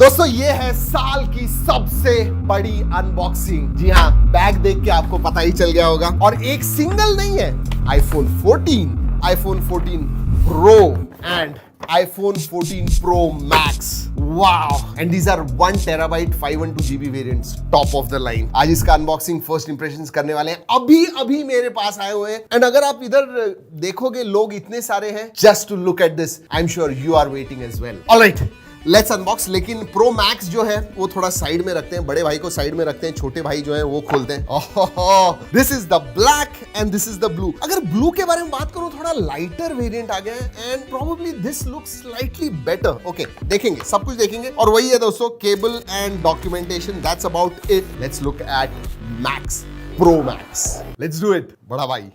दोस्तों ये है साल की सबसे बड़ी अनबॉक्सिंग। जी हाँ, बैग देख के आपको पता ही चल गया होगा। और एक सिंगल नहीं है, iPhone 14, iPhone 14 Pro and iPhone 14 Pro Max. Wow! And these are 1 terabyte 512 GB variants, top of the line. आज इसका अनबॉक्सिंग फर्स्ट इंप्रेशंस करने वाले हैं। अभी मेरे पास आए हुए हैं। एंड अगर आप इधर देखोगे, लोग इतने सारे हैं just to look at this. I am sure you are waiting as well. Alright, let's unbox. लेकिन प्रो मैक्स जो है वो थोड़ा साइड में रखते हैं, बड़े भाई को साइड में रखते हैं, छोटे भाई जो है वो खोलते हैं। This is the black and this is the blue. अगर ब्लू के बारे में बात करूं, थोड़ा लाइटर वेरिएंट आ गया है and probably this looks slightly better. Okay, देखेंगे, सब कुछ देखेंगे। और वही है दोस्तों, cable and documentation, that's about it. Let's look at max, pro max. Let's do it बड़ा भाई।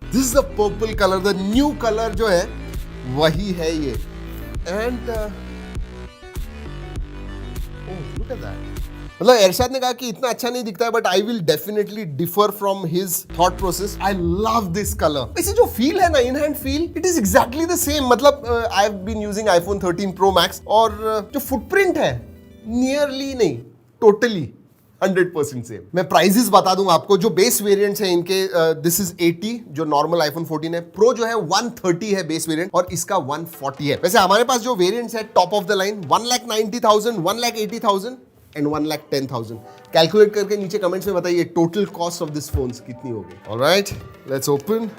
This is the purple colour, the new colour जो है वही है ये। And look at that. मतलब एरशाद ने कहा कि इतना अच्छा नहीं दिखता है, but I will definitely differ from his thought process. I love this colour. वैसे जो फील है ना, in hand feel, it is exactly the same. मतलब I have been using iPhone 13 Pro Max और जो फुटप्रिंट है नियरली नहीं, totally 100% same. मैं प्राइजेस बता दूं आपको। जो बेस वेरिएंट्स हैं इनके, दिस इज 80 जो नॉर्मल iPhone 14 है। प्रो जो है 130 है बेस वेरिएंट और इसका 140 है। वैसे हमारे पास जो वेरिएंट्स है top of the line, 1,90,000, 1,80,000 and 1,10,000। Calculate करके नीचे कमेंट्स में बताइए total cost of this phones कितनी होगी। Alright, let's open.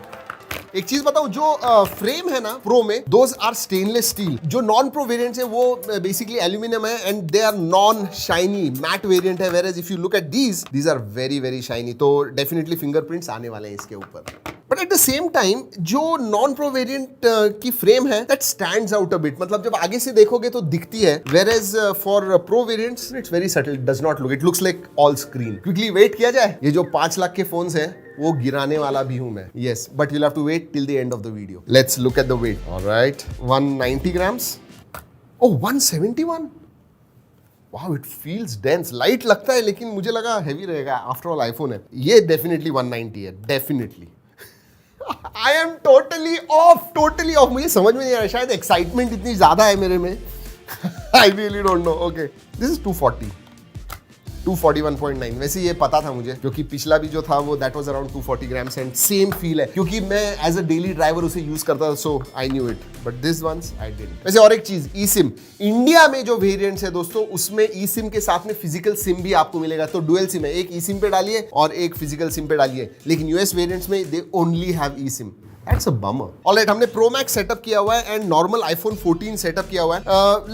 एक चीज बताऊं, जो फ्रेम है ना प्रो में, दोज आर स्टेनलेस स्टील। जो नॉन प्रो वेरिएंट्स है वो बेसिकली एल्यूमिनियम है and they are non shiny, matte variant है। Whereas if you look at these are very very shiny. तो डेफिनेटली फिंगरप्रिंट्स आने वाले हैं इसके ऊपर। But at the same time जो नॉन प्रो वेरिएंट की फ्रेम है that stands out a bit. मतलब जब आगे से देखोगे तो दिखती है, whereas for pro variants it's very subtle, does not look, it looks like all screen. Quickly wait किया जाए। ये जो 5 लाख के फोन्स है वो गिराने वाला भी हूं मैं। Yes, but you'll have to wait till the end of the video. Let's look at the weight. All right, 190 grams. Oh, 171. Wow, it feels dense. Light लगता है लेकिन मुझे लगा heavy रहेगा. After all, iPhone है। ये definitely 190 है, definitely. I am totally off. मुझे समझ में नहीं आ रहा, शायद एक्साइटमेंट इतनी ज्यादा है मेरे में। I really don't know. Okay, this is 240. 241.9। वैसे ये पता था मुझे, क्योंकि पिछला भी जो था वो that was around 240 grams and same feel है, क्योंकि मैं एज अ डेली ड्राइवर उसे यूज करता था, so I knew it. But this once I didn't. वैसे और एक चीज, ई सिम इंडिया में जो वेरिएंट्स है दोस्तों, उसमें ई सिम के साथ में फिजिकल सिम भी आपको मिलेगा। तो डुअल सिम है, एक ई सिम पे डालिए और एक फिजिकल सिम पे डालिए। लेकिन यूएस वेरिएंट्स में they only have E SIM. That's a bummer. Alright, हमने Pro Max सेटअप किया हुआ है एंड नॉर्मल iPhone 14 सेटअप किया हुआ है।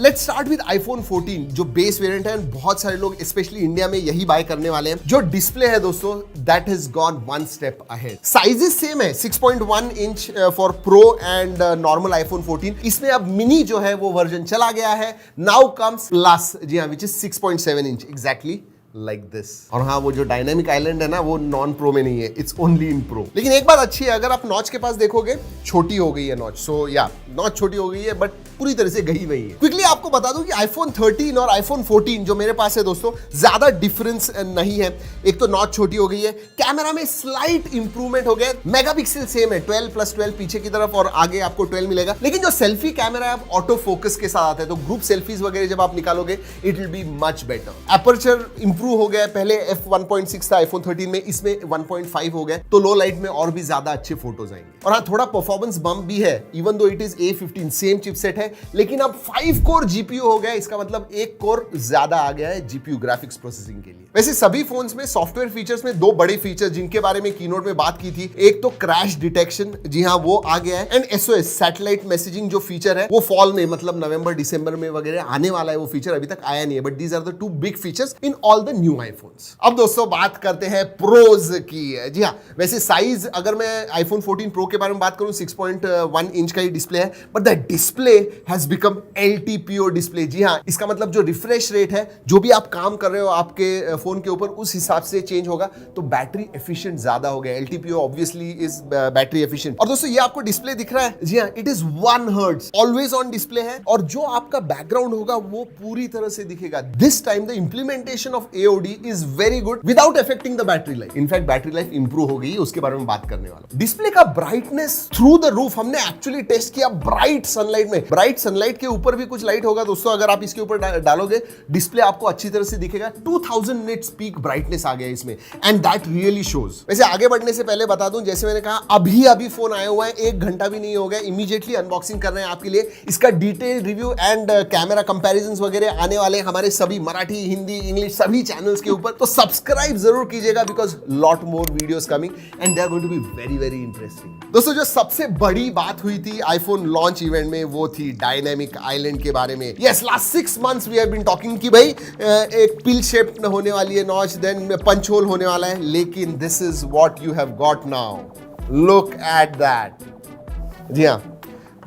Let's start with iPhone 14 जो बेस वेरिएंट है। बहुत सारे लोग स्पेशली इंडिया में यही बाय करने वाले हैं। जो डिस्प्ले है दोस्तों, that has gone one step ahead. Sizes same है, 6.1 inch for pro and normal iPhone 14। इसमें अब मिनी जो है वो वर्जन चला गया है। नाउ कम्स प्लस, जी हाँ, which is 6.7 inch exactly like this. और हाँ, वो जो डायनामिक आइलैंड है ना, वो नॉन प्रो में नहीं है, इट्स ओनली इन प्रो। लेकिन एक बात अच्छी है, अगर आप नॉच के पास देखोगे, छोटी हो गई है नॉच। सो या, नॉच छोटी हो गई है बट पूरी तरह से गई नहीं है। क्विकली आपको बता दूं कि iPhone 13 और iPhone 14 जो मेरे पास है दोस्तों, ज्यादा डिफरेंस नहीं है। एक तो नॉच छोटी हो गई है, कैमरा में स्लाइट इंप्रूवमेंट हो गया। मेगापिक्सल सेम है, 12+12 पीछे की तरफ और आगे आपको 12 मिलेगा। लेकिन जो सेल्फी कैमरा है, ऑटो फोकस के साथ आता है, तो ग्रुप सेल्फीज वगैरह जब आप निकालोगे, it will be much better. Aperture improve हो गया, पहले f1.6 था iPhone 13 में, इसमें 1.5 हो गया, तो लो लाइट में और भी ज्यादा अच्छे फोटोज आएंगे। और हाँ, थोड़ा परफॉर्मेंस बम्प भी है, even though it is A15 same chipset है, लेकिन अब 5 कोर जीपीयू हो गया। इसका मतलब 1 कोर ज्यादा आ गया है जीपीयू ग्राफिक्स प्रोसेसिंग के लिए। वैसे सभी फोन्स में सॉफ्टवेयर फीचर्स में 2 बड़े फीचर जिनके बारे में कीनोट में बात की थी, एक तो क्रैश डिटेक्शन, जी हाँ वो आ गया है, एंड SOS सैटेलाइट मैसेजिंग जो फीचर है वो फॉल में, मतलब नवंबर दिसंबर में वगैरह आने वाला है। वो फीचर अभी तक आया नहीं है, but these are the 2 big features in all the new iPhones। अब दोस्तों बात करते हैं प्रोज की। जी हाँ, वैसे साइज अगर मैं iPhone 14 Pro के बारे में बात करूं, 6.1 इंच का ही डिस्प्ले है, but the display has become LTPO display. जी हाँ, इसका मतलब जो रिफ्रेश रेट है, जो भी आप काम कर रहे हो आपके फोन के ऊपर, उस हिसाब से चेंज होगा। तो बैटरी एफिशिएंट ज्यादा हो गया। LTPO obviously is battery efficient. और दोस्तों ये आपको डिस्प्ले दिख रहा है, जी हाँ, it is 1 hertz always on display है। और जो आपका बैकग्राउंड होगा वो पूरी तरह से दिखेगा। This time the implementation of AOD is very good without affecting the battery life. In fact battery life improve हो गई, उसके बारे में बात करने वाला हूं। डिस्प्ले का ब्राइटनेस थ्रू द रूफ, हमने एक्चुअली टेस्ट किया ब्राइट सनलाइट में। ब्राइट सनलाइट के ऊपर भी कुछ लाइट होगा दोस्तों, अगर आप इसके ऊपर डालोगे डिस्प्ले आपको अच्छी तरह से दिखेगा। 2000 निट्स पीक ब्राइटनेस आ गया इसमें, एंड दैट रियली शोज। वैसे आगे बढ़ने से पहले बता दूं, जैसे मैंने कहा अभी फोन आया हुआ है, 1 घंटा भी नहीं हो गया, इमीडिएटली अनबॉक्सिंग कर रहे हैं आपके लिए। इसका detail review and camera comparisons वगैरह आने वाले हैं हमारे सभी मराठी, हिंदी, इंग्लिश सभी चैनल्स के ऊपर। तो सब्सक्राइब जरूर कीजिएगा, because lot more videos coming and they are going to be very very interesting. दोस्तों जो सबसे बड़ी बात हुई थी आईफोन लॉन्च इवेंट में, वो थी डायनेमिक आइलैंड के बारे में। Yes, last 6 months we have been talking कि भाई एक पिल शेप होने वाली है नॉच, देन पंच होल होने वाला है, लेकिन this is what you have got now. Look at that. जी हाँ,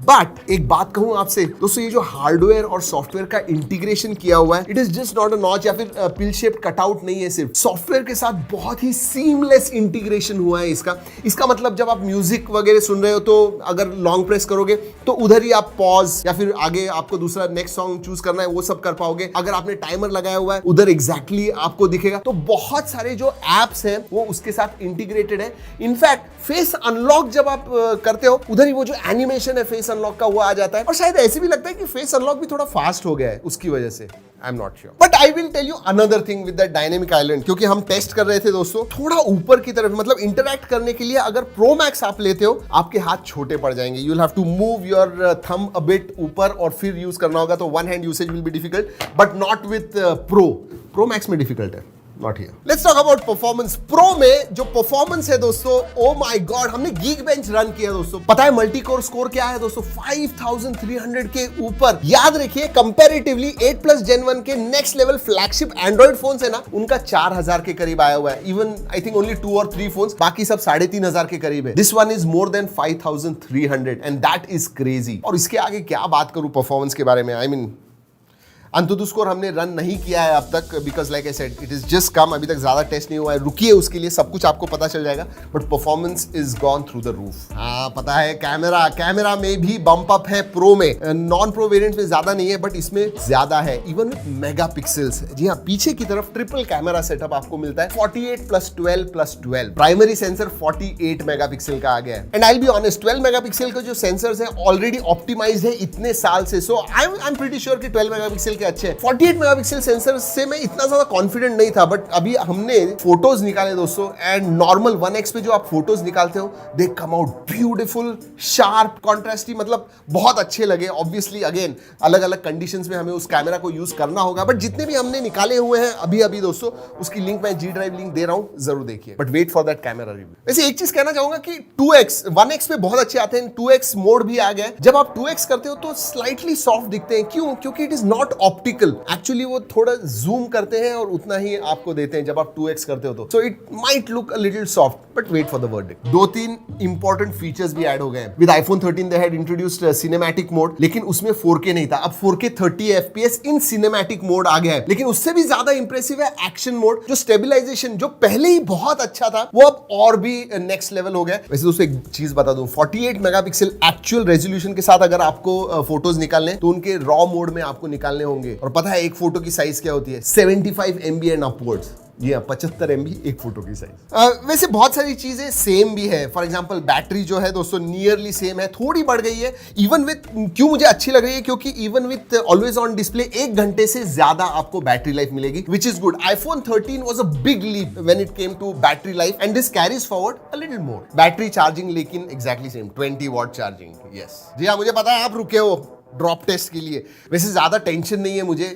बट एक बात कहूं आपसे दोस्तों, ये जो हार्डवेयर और सॉफ्टवेयर का इंटीग्रेशन किया हुआ है, it is just not a notch या फिर पिल शेप कटआउट नहीं है। सिर्फ सॉफ्टवेयर के साथ बहुत ही सीमलेस इंटीग्रेशन हुआ है इसका मतलब जब आप म्यूजिक वगैरह सुन रहे हो तो अगर लॉन्ग प्रेस करोगे तो उधर ही आप पॉज या फिर आगे आपको दूसरा नेक्स्ट सॉन्ग चूज करना है वो सब कर पाओगे। अगर आपने टाइमर लगाया हुआ है उधर एग्जैक्टली आपको दिखेगा। तो बहुत सारे जो एप्स हैं वो उसके साथ इंटीग्रेटेड है। इनफैक्ट फेस अनलॉक जब आप करते हो उधर ही वो जो एनिमेशन है फेस अनलॉक का वो आ जाता है, और शायद ऐसे भी लगता है कि फेस अनलॉक भी थोड़ा फास्ट हो गया है उसकी वजह से। I am not sure, but I will tell you another thing with that dynamic island, क्योंकि हम टेस्ट कर रहे थे दोस्तों थोड़ा ऊपर की तरफ, मतलब इंटरैक्ट करने के लिए अगर प्रो मैक्स आप लेते हो आपके हाथ छोटे पड़ जाएंगे। You will have to move your thumb a bit ऊपर और फिर यूज करना होगा, तो one hand usage will be difficult, but not with pro max में डिफिकल्ट है। Not here. Let's talk about performance. Pro में जो परफॉर्मेंस है दोस्तों, oh my God, हमने Geekbench रन किया दोस्तों। पता है मल्टी कोर स्कोर क्या है दोस्तों? 5300 के ऊपर। याद रखिए कंपैरेटिवली 8 Plus Gen 1 के next level flagship Android phones है ना, उनका 4000 के करीब आया हुआ है। इवन आई थिंक ओनली 2 और 3 फोन्स, बाकी सब 3500 के करीब है। This one is more than 5300 and that is crazy. और इसके आगे क्या बात करूं परफॉर्मेंस के बारे में, आई मीन अंतुतु स्कोर हमने रन नहीं किया है अब तक, because like I said it is just come, अभी तक ज्यादा टेस्ट नहीं हुआ है। रुकिए, उसके लिए सब कुछ आपको पता चल जाएगा, but performance is gone through the roof. हाँ पता है, कैमरा में भी बम्प अप है प्रो में। नॉन प्रो वेरिएंट में ज्यादा नहीं है, बट इसमें ज्यादा है, इवन विद मेगा पिक्सल्स। जी हाँ, पीछे की तरफ ट्रिपल कैमरा सेटअप आपको मिलता है, 48+12+12। प्राइमरी सेंसर 48 मेगापिक्सल का आ गया है, and I will be honest 12 megapixel के जो सेंसर्स है ऑलरेडी ऑप्टिमाइज्ड है इतने साल से, सो आई एम प्रीटी श्योर कि 12 मेगापिक्सल के अच्छे हैं। 48 मेगापिक्सल सेंसर से मैं इतना ज्यादा कॉन्फिडेंट नहीं था, बट अभी हमने फोटोज निकाले दोस्तों, एंड नॉर्मल 1x पे जो आप फोटोज निकालते हो they come out beautiful, sharp, contrasty, मतलब बहुत अच्छे लगे। ऑब्वियसली अगेन अलग अलग कंडीशंस में हमें उस कैमरा को यूज करना होगा, बट जितने भी हमने निकाले हुए हैं अभी दोस्तों, उसकी लिंक मैं G ड्राइव लिंक दे रहा हूं, जरूर देखिए, but wait for that camera review. वैसे एक चीज कहना चाहूंगा कि 2x 1x पे बहुत अच्छे आते हैं, 2x मोड भी आ गया है। जब आप 2x करते हो तो स्लाइटली सॉफ्ट दिखते हैं, क्यों? क्योंकि it is not optical, actually वो थोड़ा जूम करते हैं और उतना ही आपको देते हैं जब आप 2x करते हो तो, so it might look a little soft, but wait for the verdict. 2-3 important features भी ऐड हो गए हैं। With iPhone 13 they had introduced cinematic mode, लेकिन उसमें 4K नहीं था। अब 4K 30 FPS in cinematic mode आ गया है, लेकिन उससे भी ज्यादा इंप्रेसिव है एक्शन मोड। जो स्टेबलाइजेशन जो पहले ही बहुत अच्छा था, वो अब और भी नेक्स्ट लेवल हो गया। वैसे दोस्तों एक चीज बता दूं, 48 मेगापिक्सल एक्चुअल रेजोल्यूशन के साथ अगर आपको फोटोज निकालने तो उनके रॉ मोड में आपको निकालने होंगे, और पता है एक फोटो की साइज क्या होती है? 75 MB एंड अपवर्ड्स। जी हाँ, 75 MB एक फोटो की साइज। वैसे बहुत सारी चीजें सेम भी है। फॉर एग्जांपल बैटरी जो है दोस्तों नियरली सेम है, थोड़ी बढ़ गई है। इवन विथ, क्यों मुझे अच्छी लग रही है? क्योंकि even with always on display 1 घंटे से ज्यादा आपको बैटरी लाइफ मिलेगी, which is good. IPhone 13 was a big leap when it came to battery life, and this carries forward a little more. Battery charging लेकिन exactly same, 20 watt charging. Yes जी हाँ, मुझे पता है आप रुके हो ड्रॉप टेस्ट के लिए। वैसे ज्यादा टेंशन नहीं है मुझे,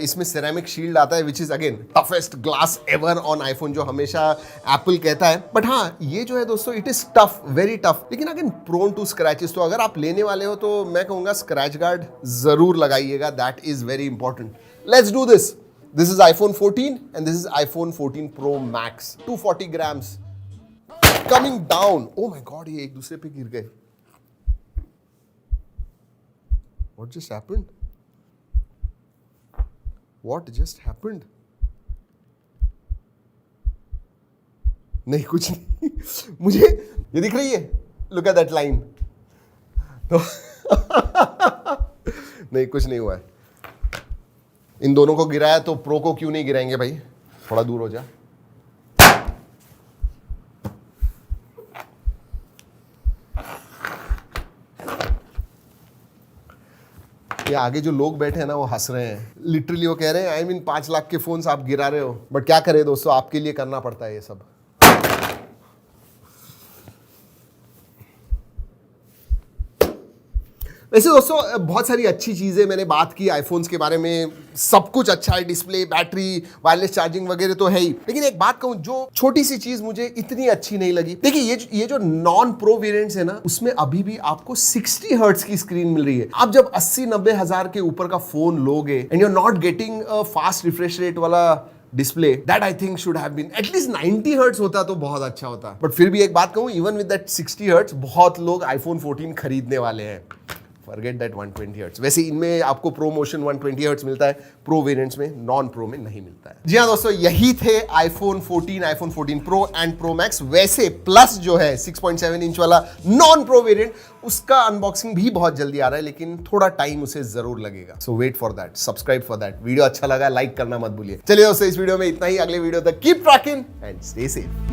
इसमें सिरेमिक शील्ड आता है, which is again toughest glass ever on iPhone, जो हमेशा एप्पल कहता है। बट हाँ, ये जो है दोस्तों it is tough, very tough, लेकिन अगेन प्रोन टू स्क्रैचेस। तो अगर आप लेने वाले हो तो मैं कहूंगा स्क्रैच गार्ड जरूर लगाइएगा, that is very important. Let's do this. This is iPhone 14 and this is iPhone 14 Pro Max, 240 grams coming down. Oh my God, ये एक दूसरे पे गिर गए। What just happened? What just happened? नहीं, कुछ नहीं। मुझे ये दिख रही है, look at that line। तो नहीं, कुछ नहीं हुआ है। इन दोनों को गिराया तो प्रो को क्यों नहीं गिराएंगे भाई? थोड़ा दूर हो जा। ये आगे जो लोग बैठे हैं ना वो हंस रहे हैं, लिटरली वो कह रहे हैं आई मीन 5 लाख के फोन्स आप गिरा रहे हो, बट क्या करें दोस्तों, आपके लिए करना पड़ता है ये सब। वैसे दोस्तों बहुत सारी अच्छी चीज़ें मैंने बात की आईफोन्स के बारे में, सब कुछ अच्छा है, डिस्प्ले, बैटरी, वायरलेस चार्जिंग वगैरह तो है ही। लेकिन एक बात कहूं, जो छोटी सी चीज़ मुझे इतनी अच्छी नहीं लगी, देखिए ये जो नॉन प्रो वेरिएंट्स है ना, उसमें अभी भी आपको 60 हर्ट्ज की स्क्रीन मिल रही है। आप जब 80-90 हज़ार के ऊपर का फोन लोगे and you are not getting a fast refresh rate वाला display, that I think should have been at least 90 hertz होता तो बहुत अच्छा होता। बट फिर भी एक बात कहूं, इवन विद दैट 60 हर्ट्ज बहुत लोग आईफोन 14 खरीदने वाले हैं। Forget that 120 hertz. वैसे इनमें आपको प्रो मोशन 120 हर्ट्ज मिलता है, प्रो वेरिएंट्स में, नॉन प्रो में नहीं मिलता है। जी हाँ दोस्तों, यही थे iPhone 14, iPhone 14 pro and pro max. वैसे प्लस जो है 6.7 इंच वाला नॉन प्रो वेरिएंट, उसका अनबॉक्सिंग भी बहुत जल्दी आ रहा है, लेकिन थोड़ा टाइम उसे जरूर लगेगा। So wait for that, subscribe for that. Video अच्छा लगा लाइक करना मत भूलिए। चलिए दोस्तों, इस वीडियो में इतना ही। अगले वीडियो तक keep trekking and stay safe.